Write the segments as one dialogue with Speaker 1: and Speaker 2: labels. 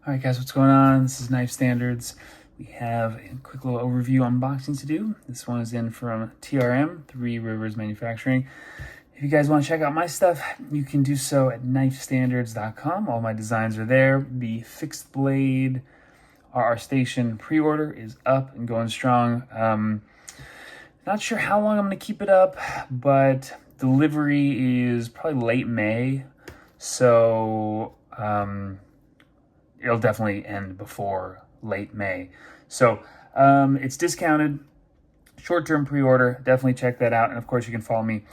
Speaker 1: All right, guys, what's going on? This is Knife Standards. We have a quick little overview unboxing to do. This one is in from TRM, Three Rivers Manufacturing. If you guys want to check out my stuff, you can do so at knifestandards.com. All my designs are there. The fixed blade RR Station pre-order is up and going strong. Not sure how long I'm going to keep it up, but delivery is probably late May. So, it'll definitely end before late May. So it's discounted, short-term pre-order. Definitely check that out. And of course, you can follow me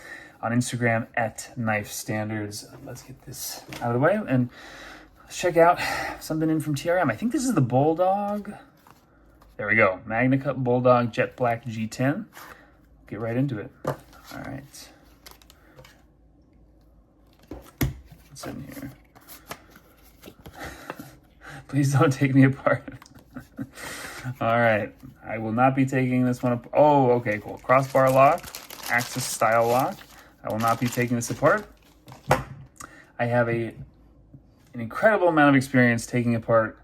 Speaker 1: on Instagram at Knife Standards. Let's get this out of the way and let's check out something in from TRM. I think this is the Bulldog. There we go. Magna Cup Bulldog Jet Black G10. Get right into it. All right. What's in here? Please don't take me apart. All right. I will not be taking this one up. Oh, okay, cool. Crossbar lock, Axis style lock. I will not be taking this apart. I have an incredible amount of experience taking apart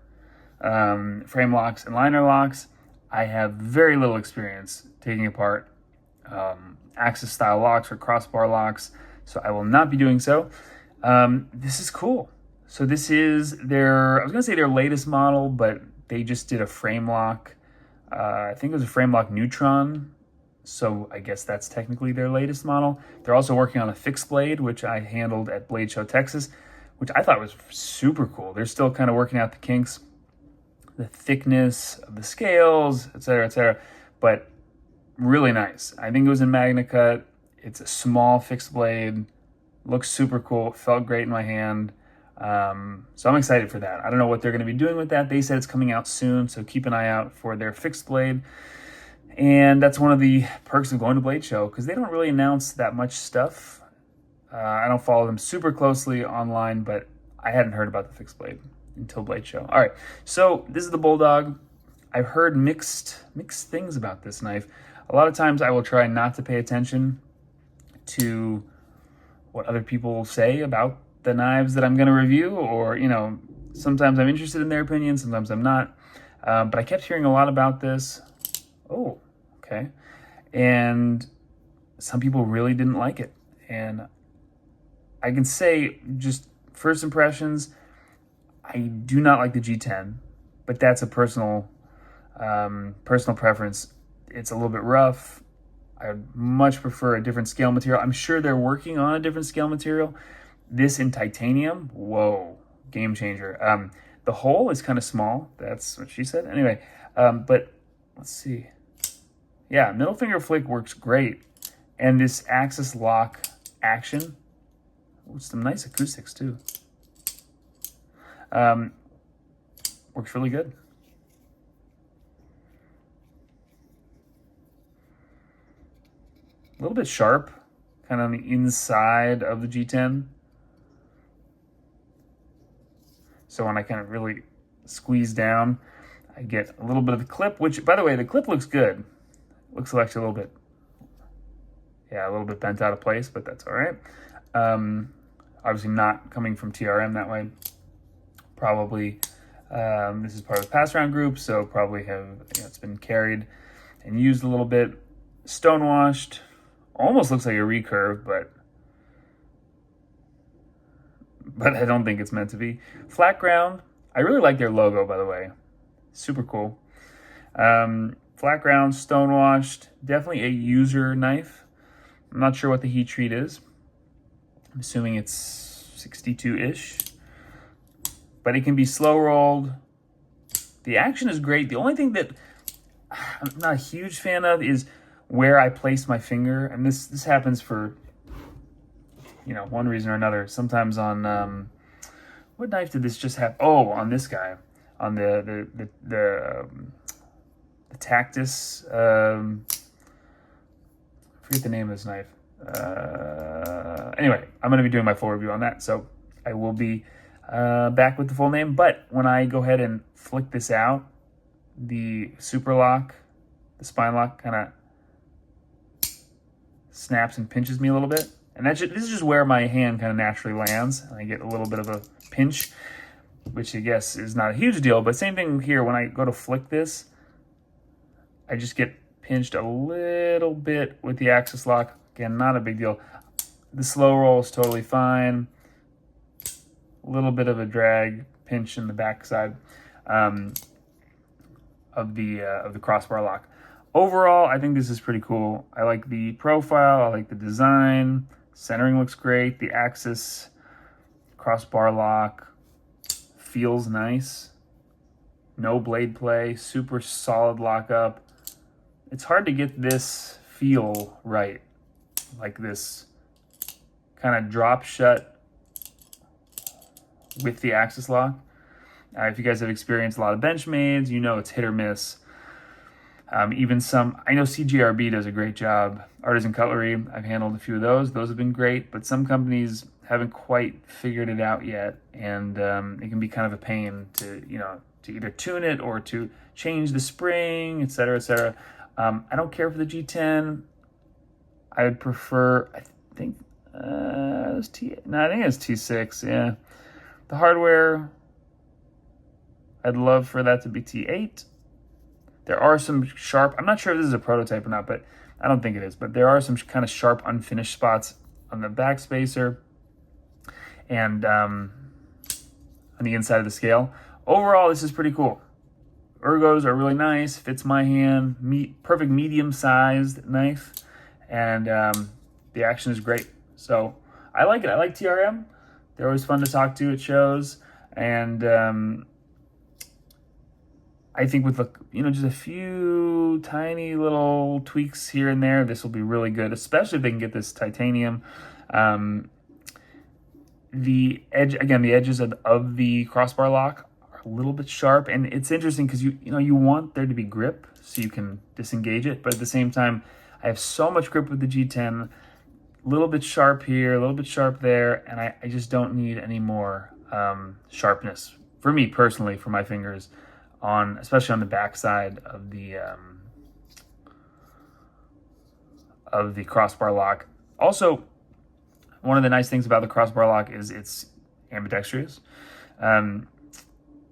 Speaker 1: frame locks and liner locks. I have very little experience taking apart Axis style locks or crossbar locks, so I will not be doing so. This is cool. So this is I was gonna say their latest model, but they just did a frame lock. I think it was a frame lock Neutron. So I guess that's technically their latest model. They're also working on a fixed blade, which I handled at Blade Show, Texas, which I thought was super cool. They're still kind of working out the kinks, the thickness of the scales, et cetera, but really nice. I think it was in Magna Cut. It's a small fixed blade, looks super cool, felt great in my hand. So I'm excited for that. I don't know what they're going to be doing with that. They said it's coming out soon, so keep an eye out for their fixed blade. And that's one of the perks of going to Blade Show, because they don't really announce that much stuff. I don't follow them super closely online, but I hadn't heard about the fixed blade until Blade Show. All right, so this is the Bulldog. I've heard mixed things about this knife. A lot of times I will try not to pay attention to what other people say about the knives that I'm going to review, or, sometimes I'm interested in their opinion, sometimes I'm not. But I kept hearing a lot about this. Oh, okay. And some people really didn't like it. And I can say, just first impressions, I do not like the G10, but that's a personal preference. It's a little bit rough. I would much prefer a different scale material. I'm sure they're working on a different scale material. This in titanium, whoa, game changer. The hole is kind of small. That's what she said. Anyway, but let's see. Yeah, middle finger flick works great. And this Axis lock action, with some nice acoustics too. Works really good. A little bit sharp, kind of on the inside of the G10. So when I kind of really squeeze down, I get a little bit of the clip, which, by the way, the clip looks good. Looks actually a little bit bent out of place, but that's all right. Obviously not coming from TRM that way. Probably, this is part of the pass-around group, so probably it's been carried and used a little bit. Stonewashed, almost looks like a recurve, but I don't think it's meant to be. Flat ground, I really like their logo, by the way. Super cool. Flat ground, stonewashed, definitely a user knife. I'm not sure what the heat treat is. I'm assuming it's 62-ish. But it can be slow rolled. The action is great. The only thing that I'm not a huge fan of is where I place my finger. And this happens for one reason or another. Sometimes on what knife did this just have? Oh, on this guy, on the Tactus. I forget the name of this knife. Anyway, I'm going to be doing my full review on that, so I will be back with the full name. But when I go ahead and flick this out, the super lock, the spine lock, kind of snaps and pinches me a little bit. And this is just where my hand kind of naturally lands. And I get a little bit of a pinch. which I guess is not a huge deal, but same thing here. When I go to flick this, I just get pinched a little bit with the axis lock. Again, not a big deal. The slow roll is totally fine. A little bit of a drag pinch in the backside of the crossbar lock. Overall, I think this is pretty cool. I like the profile. I like the design. Centering looks great. The axis crossbar lock feels nice. No blade play. Super solid lockup. It's hard to get this feel right. Like this kind of drop shut with the axis lock. If you guys have experienced a lot of Benchmades, you know it's hit or miss. Even some, I know CGRB does a great job. Artisan Cutlery, I've handled a few of those. Those have been great, but some companies haven't quite figured it out yet, and it can be kind of a pain to, to either tune it or to change the spring, etc., etc. I don't care for the G10. I would prefer, I think it's T6. Yeah, the hardware, I'd love for that to be T8. There are some sharp, I'm not sure if this is a prototype or not, but I don't think it is, but there are some kind of sharp unfinished spots on the back spacer and on the inside of the scale. Overall, this is pretty cool. Ergos are really nice, fits my hand, perfect medium-sized knife, and the action is great. So I like it. I like TRM. They're always fun to talk to at shows, and I think with just a few tiny little tweaks here and there, this will be really good, especially if they can get this titanium. The edges of the crossbar lock are a little bit sharp, and it's interesting because you want there to be grip so you can disengage it, but at the same time, I have so much grip with the G10, a little bit sharp here, a little bit sharp there, and I just don't need any more sharpness for me personally, for my fingers, especially on the backside of the crossbar lock. Also, one of the nice things about the crossbar lock is it's ambidextrous.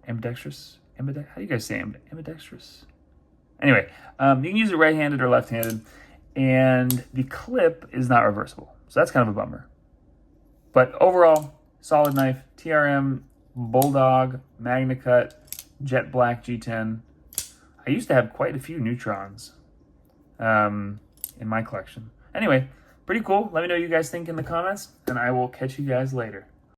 Speaker 1: Ambidextrous? How do you guys say ambidextrous? Anyway, you can use it right-handed or left-handed, and the clip is not reversible. So that's kind of a bummer. But overall, solid knife, TRM Bulldog, Magna Cut, Jet Black G10. I used to have quite a few Neutrons in my collection. Anyway, pretty cool. Let me know what you guys think in the comments, and I will catch you guys later.